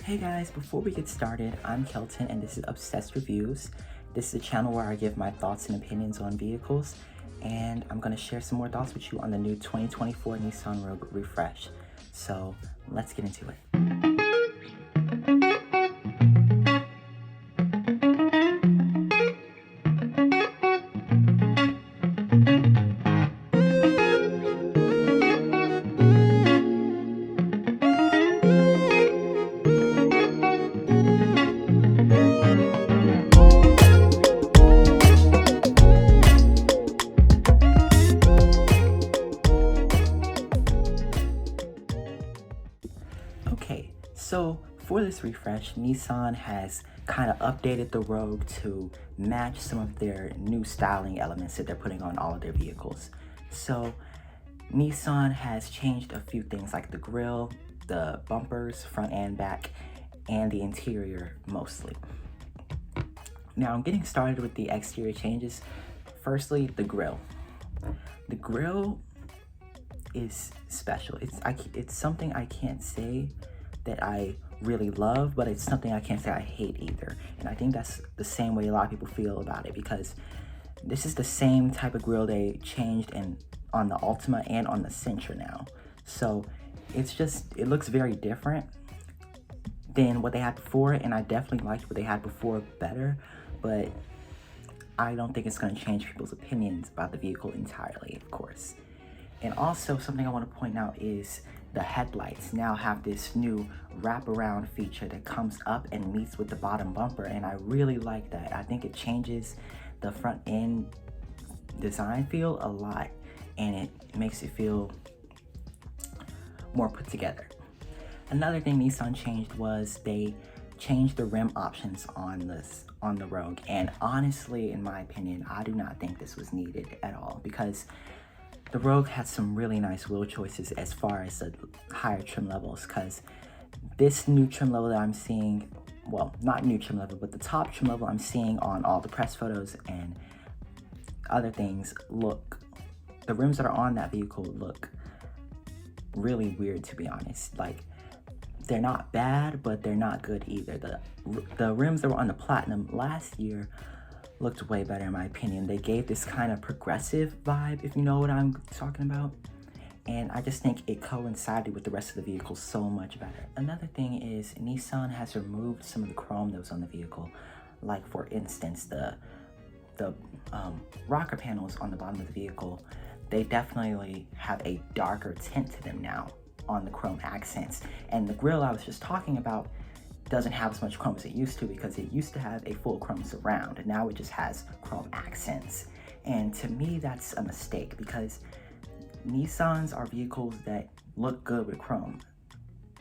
Hey guys, before we get started, I'm Kelton and this is Obsessed Reviews. This is a channel where I give my thoughts and opinions on vehicles, and I'm going to share some more thoughts with you on the new 2024 Nissan Rogue refresh. So let's get into it. Okay, so for this refresh, Nissan has kind of updated the Rogue to match some of their new styling elements that they're putting on all of their vehicles. So Nissan has changed a few things like the grille, the bumpers, front and back, and the interior mostly. Now I'm getting started with the exterior changes. Firstly, the grille. The grille is special. It's something I can't say that I really love, but it's something I can't say I hate either. And I think that's the same way a lot of people feel about it, because this is the same type of grille they changed on the Altima and on the Sentra now. So it looks very different than what they had before, and I definitely liked what they had before better, but I don't think it's going to change people's opinions about the vehicle entirely, of course. And also, something I want to point out is the headlights now have this new wraparound feature that comes up and meets with the bottom bumper, and I really like that. I think it changes the front end design feel a lot, and it makes it feel more put together. Another thing Nissan changed was they changed the rim options on the Rogue, and honestly, in my opinion, I do not think this was needed at all, because the Rogue had some really nice wheel choices as far as the higher trim levels, because this new trim level that I'm seeing, well, not new trim level, but the top trim level I'm seeing on all the press photos and other things the rims that are on that vehicle look really weird, to be honest. Like, they're not bad, but they're not good either. The rims that were on the Platinum last year looked way better in my opinion. They gave this kind of progressive vibe, if you know what I'm talking about. And I just think it coincided with the rest of the vehicle so much better. Another thing is Nissan has removed some of the chrome that was on the vehicle. Like, for instance, the rocker panels on the bottom of the vehicle, they definitely have a darker tint to them now on the chrome accents. And the grille I was just talking about doesn't have as much chrome as it used to, because it used to have a full chrome surround, and now it just has chrome accents. And to me, that's a mistake, because Nissans are vehicles that look good with chrome.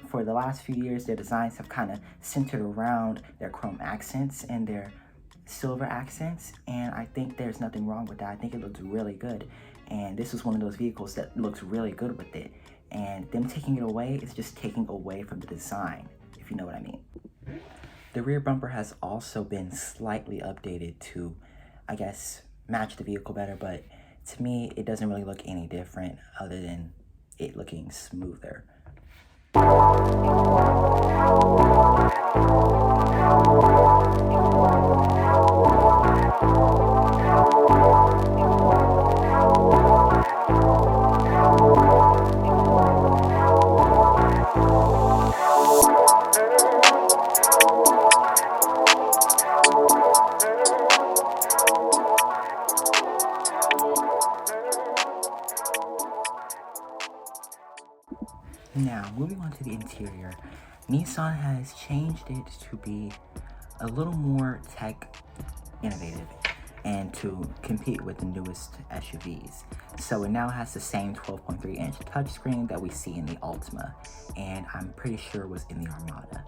For the last few years, their designs have kind of centered around their chrome accents and their silver accents, and I think there's nothing wrong with that. I think it looks really good, and this is one of those vehicles that looks really good with it, and them taking it away is just taking away from the design, if you know what I mean. The rear bumper has also been slightly updated to, I guess, match the vehicle better, but to me, it doesn't really look any different other than it looking smoother. Now, moving on to the interior, Nissan has changed it to be a little more tech innovative and to compete with the newest SUVs. So it now has the same 12.3-inch touchscreen that we see in the Altima, and I'm pretty sure was in the Armada.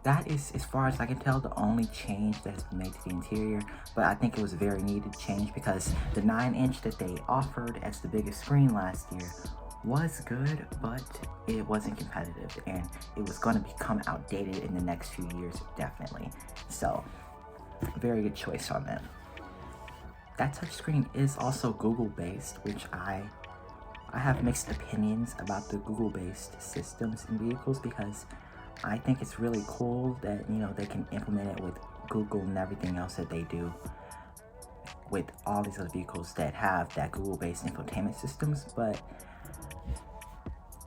that is, as far as I can tell, the only change that has been made to the interior, but I think it was a very needed change because the 9-inch that they offered as the biggest screen last year was good, but it wasn't competitive, and it was going to become outdated in the next few years, definitely. So, very good choice on that. That touchscreen is also Google-based, which I have mixed opinions about the Google-based systems in vehicles because I think it's really cool that, you know, they can implement it with Google and everything else that they do with all these other vehicles that have that Google-based infotainment systems, but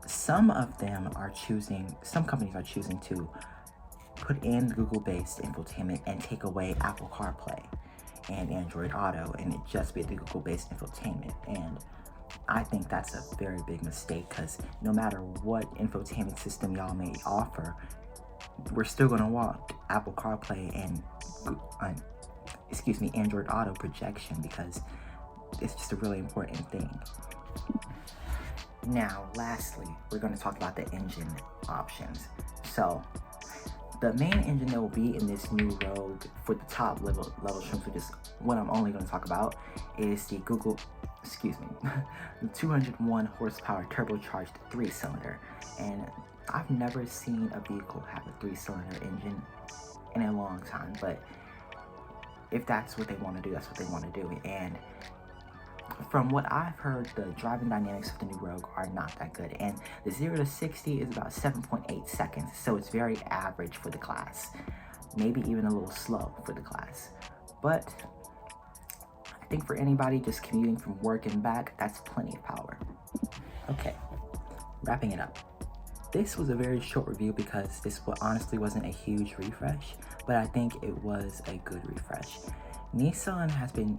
some companies are choosing to put in Google-based infotainment and take away Apple CarPlay and Android Auto, and it just be the Google-based infotainment. And I think that's a very big mistake because no matter what infotainment system y'all may offer, we're still going to want Apple CarPlay and Android Auto projection because it's just a really important thing. Now, lastly, we're going to talk about the engine options. So, the main engine that will be in this new Rogue for the top level trims, which is what I'm only going to talk about, is the the 201 horsepower turbocharged 3-cylinder. And I've never seen a vehicle have a 3-cylinder engine in a long time, but if that's what they want to do, that's what they want to do. And from what I've heard, the driving dynamics of the new Rogue are not that good, and the 0 to 60 is about 7.8 seconds, so it's very average for the class, maybe even a little slow for the class. But I think for anybody just commuting from work and back, that's plenty of power. Okay, wrapping it up. This was a very short review because this honestly wasn't a huge refresh, but I think it was a good refresh. Nissan has been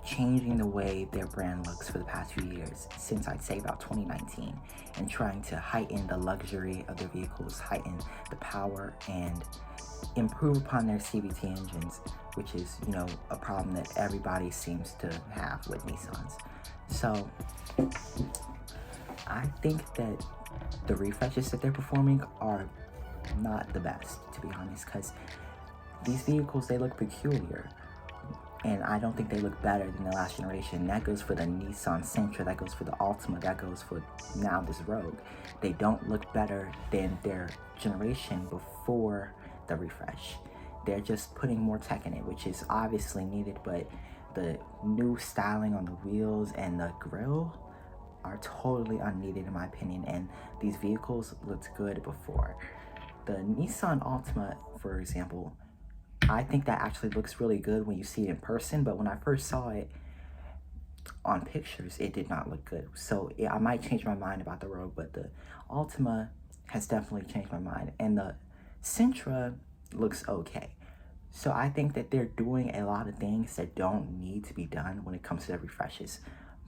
changing the way their brand looks for the past few years, since I'd say about 2019, and trying to heighten the luxury of their vehicles, heighten the power, and improve upon their CVT engines, which is, you know, a problem that everybody seems to have with Nissans. So I think that the refreshes that they're performing are not the best, to be honest, because these vehicles, they look peculiar. And I don't think they look better than the last generation. That goes for the Nissan Sentra, that goes for the Altima, that goes for now this Rogue. They don't look better than their generation before the refresh. They're just putting more tech in it, which is obviously needed, but the new styling on the wheels and the grille are totally unneeded in my opinion, and these vehicles looked good before. The Nissan Altima, for example, I think that actually looks really good when you see it in person, but when I first saw it on pictures, it did not look good. So yeah, I might change my mind about the Rogue, but the Altima has definitely changed my mind, and the Sentra looks okay. So I think that they're doing a lot of things that don't need to be done when it comes to the refreshes,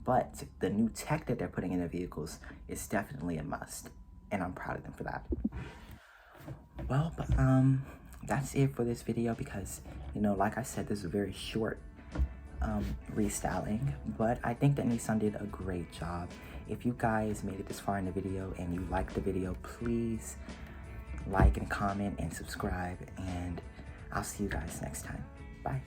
but the new tech that they're putting in their vehicles is definitely a must, and I'm proud of them for that. Well, but that's it for this video because, you know, like I said, this is a very short restyling, but I think that Nissan did a great job. If you guys made it this far in the video and you liked the video, please like and comment and subscribe, and I'll see you guys next time. Bye.